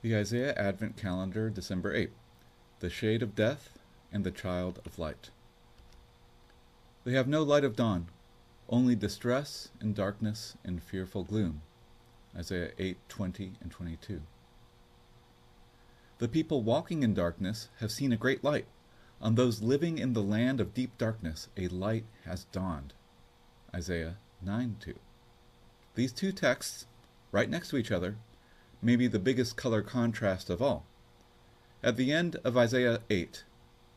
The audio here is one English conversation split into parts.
The Isaiah Advent Calendar, December 8th. The Shade of Death and the Child of Light. They have no light of dawn, only distress and darkness and fearful gloom. Isaiah 8:20 and 22. The people walking in darkness have seen a great light. On those living in the land of deep darkness, a light has dawned. Isaiah 9:2. These two texts, right next to each other, may be the biggest color contrast of all. At the end of Isaiah 8,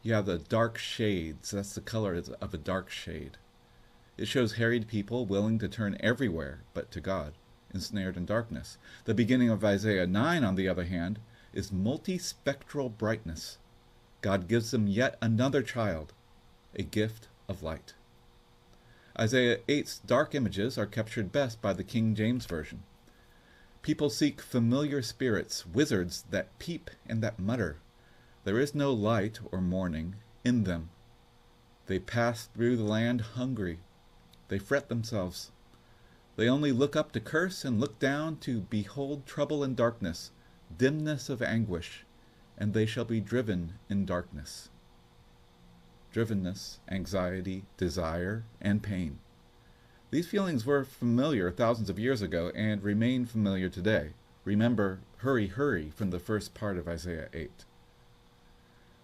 you have the dark shades. That's the color of a dark shade. It shows harried people willing to turn everywhere but to God, ensnared in darkness. The beginning of Isaiah 9, on the other hand, is multispectral brightness. God gives them yet another child, a gift of light. Isaiah 8's dark images are captured best by the King James Version. People seek familiar spirits, wizards that peep and that mutter. There is no light or morning in them. They pass through the land hungry. They fret themselves. They only look up to curse and look down to behold trouble and darkness, dimness of anguish, and they shall be driven in darkness. Drivenness, anxiety, desire, and pain. These feelings were familiar thousands of years ago and remain familiar today. Remember, hurry, hurry from the first part of Isaiah 8.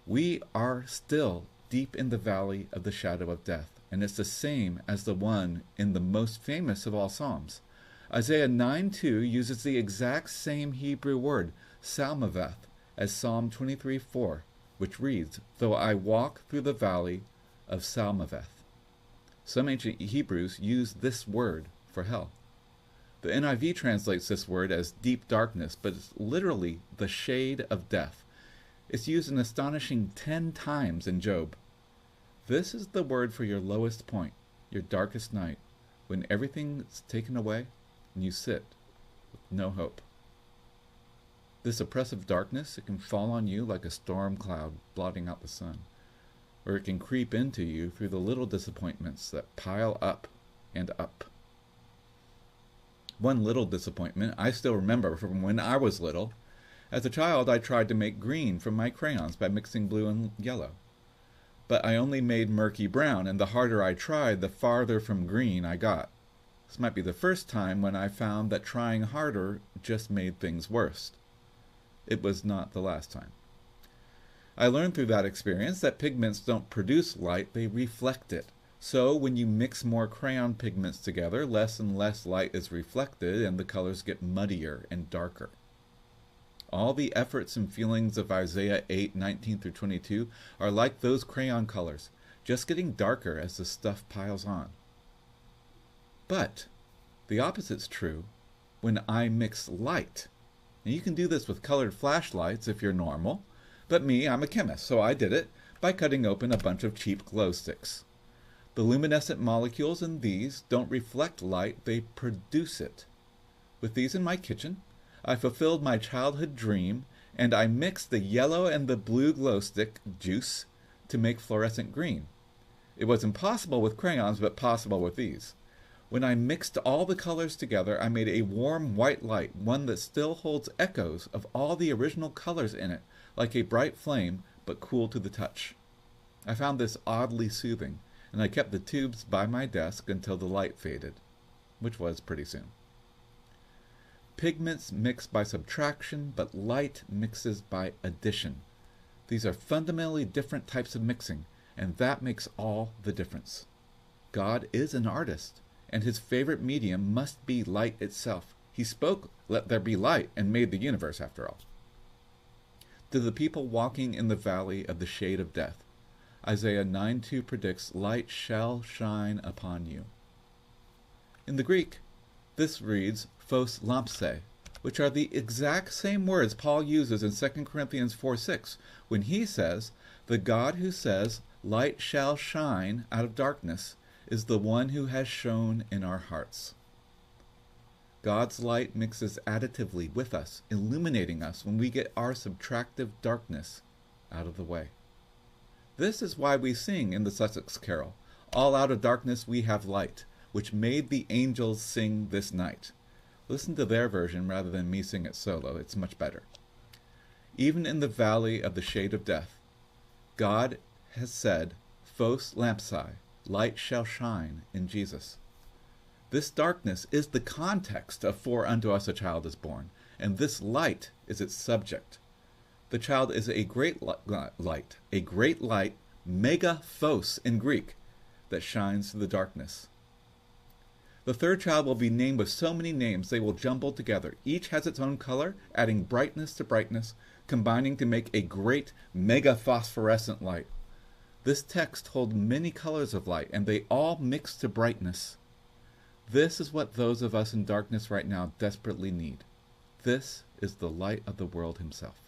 We are still deep in the valley of the shadow of death, and it's the same as the one in the most famous of all Psalms. Isaiah 9:2 uses the exact same Hebrew word, salmaveth, as Psalm 23:4, which reads, "Though I walk through the valley of Salmaveth." Some ancient Hebrews used this word for hell. The NIV translates this word as deep darkness, but it's literally the shade of death. It's used an astonishing 10 times in Job. This is the word for your lowest point, your darkest night, when everything's taken away and you sit with no hope. This oppressive darkness, it can fall on you like a storm cloud blotting out the sun, or it can creep into you through the little disappointments that pile up and up. One little disappointment I still remember from when I was little. As a child, I tried to make green from my crayons by mixing blue and yellow. But I only made murky brown, and the harder I tried, the farther from green I got. This might be the first time when I found that trying harder just made things worse. It was not the last time. I learned through that experience that pigments don't produce light, they reflect it. So when you mix more crayon pigments together, less and less light is reflected and the colors get muddier and darker. All the efforts and feelings of Isaiah 8:19 through 22 are like those crayon colors, just getting darker as the stuff piles on. But the opposite's true when I mix light. And you can do this with colored flashlights if you're normal, but me, I'm a chemist, so I did it by cutting open a bunch of cheap glow sticks. The luminescent molecules in these don't reflect light, they produce it. With these in my kitchen, I fulfilled my childhood dream, and I mixed the yellow and the blue glow stick juice to make fluorescent green. It was impossible with crayons, but possible with these. When I mixed all the colors together, I made a warm white light, one that still holds echoes of all the original colors in it, like a bright flame, but cool to the touch. I found this oddly soothing, and I kept the tubes by my desk until the light faded, which was pretty soon. Pigments mix by subtraction, but light mixes by addition. These are fundamentally different types of mixing, and that makes all the difference. God is an artist, and his favorite medium must be light itself. He spoke, "Let there be light," and made the universe, after all. To the people walking in the valley of the shade of death, Isaiah 9:2 predicts, "Light shall shine upon you." In the Greek, this reads, phos lampse, which are the exact same words Paul uses in 2 Corinthians 4:6, when he says, "The God who says, 'Light shall shine out of darkness,' is the one who has shone in our hearts." God's light mixes additively with us, illuminating us when we get our subtractive darkness out of the way. This is why we sing in the Sussex Carol, "All out of darkness we have light, which made the angels sing this night." Listen to their version rather than me sing it solo. It's much better. Even in the valley of the shade of death, God has said, Phos lampsai, light shall shine in Jesus. This darkness is the context of For unto us a child is born, and this light is its subject. The child is a great light, mega phos in Greek, that shines through the darkness. The third child will be named with so many names they will jumble together. Each has its own color, adding brightness to brightness, combining to make a great mega phosphorescent light. This text holds many colors of light, and they all mix to brightness. This is what those of us in darkness right now desperately need. This is the light of the world himself.